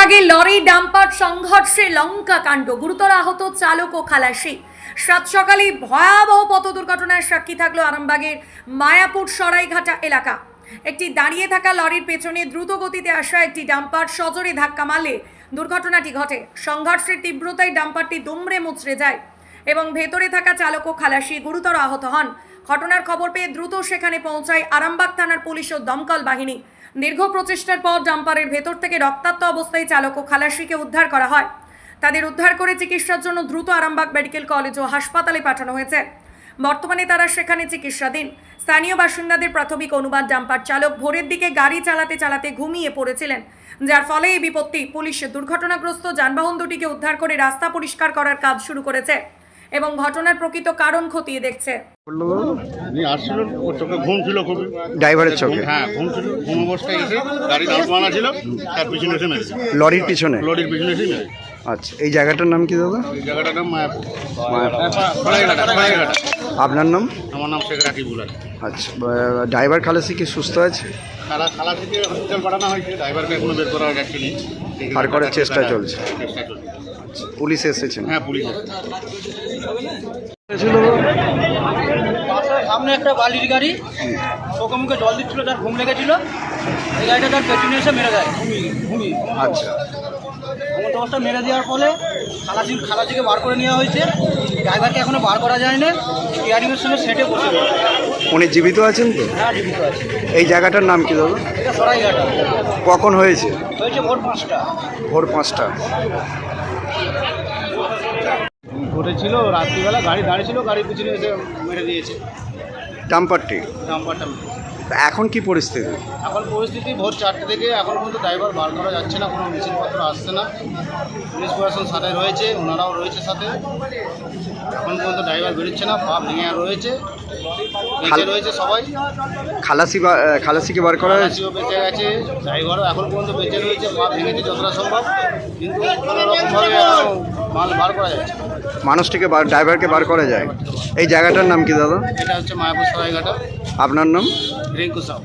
আরামবাগে lorry dumper সংঘর্ষে লঙ্কা কাণ্ড, গুরুতর আহত চালক ও খালাসি। সাত সকালে ভয়াবহ পথ দুর্ঘটনার সাক্ষী থাকলো আরামবাগের মায়াপুর সরাইঘাটা এলাকা। একটি দাঁড়িয়ে থাকা লরির পেছনে দ্রুত গতিতে আসা একটি ডাম্পার সজোরে ধাক্কা মারলে দুর্ঘটনাটি ঘটে। সংঘর্ষের তীব্রতায় ডাম্পারটি দুমড়ে মুচড়ে যায় এবং ভেতরে থাকা চালক ও খালাসি গুরুতর আহত হন। ঘটনার খবর পেয়ে দ্রুত সেখানে পৌঁছায় আরামবাগ থানার পুলিশ ও দমকল বাহিনী। দীর্ঘ প্রচেষ্টার পর ডাম্পারের ভেতর থেকে রক্তাক্ত অবস্থায় চালক ও খালাসিকে উদ্ধার করা হয়। তাদের উদ্ধার করে চিকিৎসার জন্য দ্রুত আরামবাগ মেডিকেল কলেজ ও হাসপাতালে পাঠানো হয়েছে। বর্তমানে তারা সেখানে চিকিৎসাধীন। স্থানীয় বাসিন্দাদের প্রাথমিক অনুমান, ডাম্পার চালক ভোরের দিকে গাড়ি চালাতে চালাতে ঘুমিয়ে পড়েছিলেন, যার ফলে এই বিপত্তি। পুলিশ দুর্ঘটনাগ্রস্ত যানবাহন দুটিকে উদ্ধার করে রাস্তা পরিষ্কার করার কাজ শুরু করেছে এবং ঘটনার প্রকৃত কারণ খতিয়ে দেখছে। ঘুম ছিল খুবই, ড্রাইভারের চোখে। হ্যাঁ ঘুম ছিল, ঘুম অবস্থায় এসে গাড়ি দাঁড় করানো ছিল, তার পিছনে এসে মেরেছে। লরির পিছনে? লরির পিছনে এসে মেরেছে। আচ্ছা, এই জায়গাটার নাম কি দাদা? এই জায়গাটার নাম মায়াপুর সরাইঘাটা। আপনার নাম? আমার নাম শেখ রাকিবুল আলী। আচ্ছা, ড্রাইভার খালাসি কি সুস্থ আছে? খালা থেকে হসপিটাল পাঠানো হয়েছে, ড্রাইভারকে এখনো বের করা যাচ্ছেনি, আর করার চেষ্টা চলছে। চেষ্টা চলছে। পুলিশ এসেছেন? হ্যাঁ পুলিশ এসেছে। সামনে একটা বালির গাড়ি চোখে মুখে জল দিচ্ছিল, তার ঘুম লেগেছিল, এই গাড়িটা তার পেছনে এসে মেরে দেয়। ঘুমি আচ্ছা, এমন অবস্থা মেরে দেওয়ার ফলে খালাসিকে বার করে নেওয়া হয়েছে। ড্রাইভারকে এখনো বার করা যায়নি, স্টিয়ারিংয়ের সঙ্গে সেটে বসে। উনি জীবিত আছেন তো? হ্যাঁ জীবিত আছে। এই জায়গাটার নাম কি দাদা? এটা সরাইঘাটা। কখন হয়েছে? ভোর 5টা। ভোর 5টা। ঘটেছিল রাত্রিবেলা, গাড়ি দাঁড়িয়ে ছিল, গাড়ির পিছনে এসে মেরে দিয়েছে ডাম্পারটি? ডাম্পারটা। এখন কি পরিস্থিতি? এখন পরিস্থিতি ভোর 4টে থেকে এখন পর্যন্ত ড্রাইভার বার করা যাচ্ছে না, কোনো মেশিনপত্র আসছে না। পুলিশ প্রশাসন সাথে রয়েছে, ওনারাও রয়েছে সাথে। এখন পর্যন্ত ড্রাইভার বেরোচ্ছে না, পা ভেঙে রয়েছে, বেঁচে রয়েছে সবাই। খালাসিকে বার করা হয়েছে? খালাসিও বেঁচে গেছে, ড্রাইভারও এখন পর্যন্ত বেঁচে রয়েছে, পা ভেঙেছে যতটা সম্ভব, কিন্তু কোনোরকমভাবে মাল বার করা যাচ্ছে। মানুষটিকে ড্রাইভারকে বার করা যায়। এই জায়গাটার নাম কি দাদা? এটা হচ্ছে মায়াপুর সরাইঘাটা। আপনার নাম? রিঙ্কু সাউ।